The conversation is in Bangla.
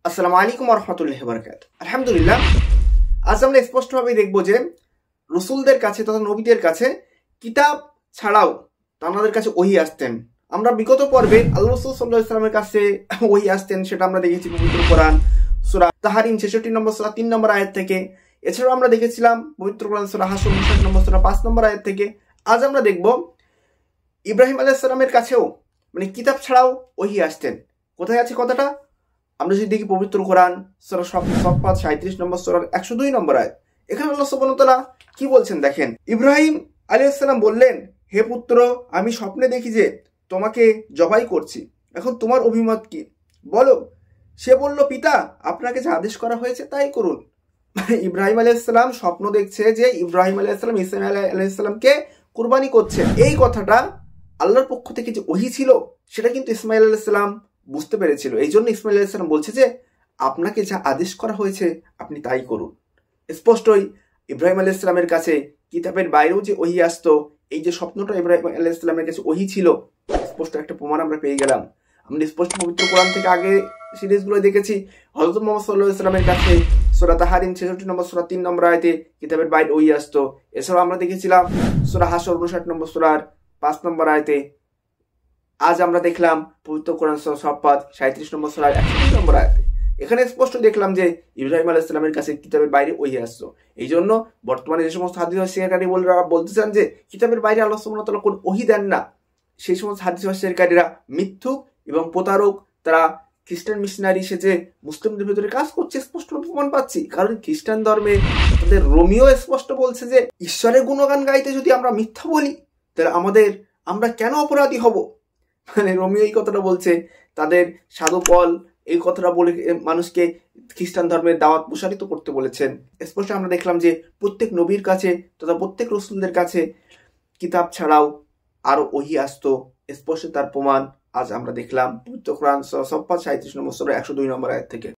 আসসালামু আলাইকুম ওয়া রাহমাতুল্লাহি ওয়া বারাকাতুহু। আলহামদুলিল্লাহ, আজ আমরা স্পষ্টভাবে দেখব যে রাসূলদের কাছে তথা নবীদের কাছে কিতাব ছাড়াও তাদের কাছে ওহী আসতেন। আমরা বিগত পর্বে আল্লাহ রাসূল সাল্লাল্লাহু আলাইহি ওয়াসাল্লামের কাছে ওহী আসতেন, সেটা আমরা দেখেছি পবিত্র কোরআন সূরা তাহরিম 66 নম্বর সূরা 3 নম্বর আয়াত থেকে। এছাড়াও আমরা দেখেছিলাম পবিত্র কোরআন সূরা হাশর 59 নম্বর সূরা 5 নম্বর আয়াত থেকে। আজ আমরা দেখব ইব্রাহিম আলাইহিস সালামের কাছেও কিতাব ছাড়াও ওহী আসতেন। কোথায় আছে কথাটা? আমরা যদি দেখি পবিত্র কোরআন সূরা সফফাত 37 নম্বর সূরার 102 নম্বর আয়াত। এখানে আল্লাহ সুবহানাহু ওয়া তাআলা কি বলছেন দেখেন। ইব্রাহিম আলাইহিস সালাম বললেন, হে পুত্র, আমি স্বপ্নে দেখি যে তোমাকে জবাই করছি। এখন তোমার অভিমত কি বলো? সে বলল, পিতা, আপনাকে যে আদেশ করা হয়েছে তাই করুন। ইব্রাহিম আলাইহিস সালাম স্বপ্ন দেখছে যে ইব্রাহিম আলাইহিস সালাম ইসমাঈল আলাইহিস সালামকে কুরবানি করছে। এই কথাটা আল্লাহর পক্ষ থেকে যে ওহী ছিল সেটা কিন্তু ইসমাঈল আলাইহিস সালাম বুঝতে পেরেছিল। এই জন্য ইসমাঈল আলাইহিস সালাম বলছে যে আপনাকে যা আদেশ করা হয়েছে আপনি তাই করুন। স্পষ্টই ইব্রাহিম আলাইহিস সালামের কাছে কিতাবের বাইরেও যে ওহী আসতো, এই যে স্বপ্নটা ইব্রাহিম আলাইহিস সালামের কাছে ওহী ছিল, স্পষ্ট একটা প্রমাণ আমরা পেয়ে গেলাম। আমরা স্পষ্ট পবিত্র কোরআন থেকে আগে সিরিজগুলো দেখেছি হযরত মুহাম্মদ সাল্লাল্লাহু আলাইহি ওয়াসাল্লামের কাছে সূরা তাহরিম 66 নম্বর সূরা 3 নম্বর আয়াতে কিতাবের বাইরে ওহী আসতো। এছাড়াও আমরা দেখেছিলাম সূরা হাশর 59 নম্বর সূরার 5 নম্বর আয়াতে। আজ আমরা দেখলাম পবিত্র কোরআন সূরা সফফাত 37 নম্বর সূরার 102 নম্বর আয়াতে। এখানে স্পষ্ট দেখলাম যে ইব্রাহিম আলাইহিস সালামের কাছে কিতাবের বাইরে ওহী আসতো। এই জন্য বর্তমানে যে সমস্ত হাদিস ভাষ্যকারী বলতে চান যে কিতাবের বাইরে আল্লাহ সুবহানাহু ওয়া তাআলা কোন ওহী দেন না, সেই সমস্ত হাদিস ভাষ্যকারীরা মিথ্যুক এবং প্রতারক। তারা খ্রিস্টান মিশনারি সেজে মুসলিমদের ভিতরে কাজ করছে, স্পষ্ট প্রমাণ পাচ্ছি। কারণ খ্রিস্টান ধর্মে তাদের রোমিও স্পষ্ট বলছে যে ঈশ্বরের গুণগান গাইতে যদি আমরা মিথ্যা বলি তাহলে আমরা কেন অপরাধী হব। রোমিও এই কথাটা বলছে। তাদের সাধু পল এই কথাটা বলে মানুষকে খ্রিস্টান ধর্মের দাওয়াত প্রসারিত করতে বলেছেন। স্পষ্ট আমরা দেখলাম যে প্রত্যেক নবীর কাছে তথা প্রত্যেক রাসূলদের কাছে কিতাব ছাড়াও আরো ওহী আসতো। স্পষ্ট তার প্রমাণ আজ আমরা দেখলাম পবিত্র কোরআন সূরা সফফাত 37 নম্বর সূরা 102 নম্বর আয়াত থেকে।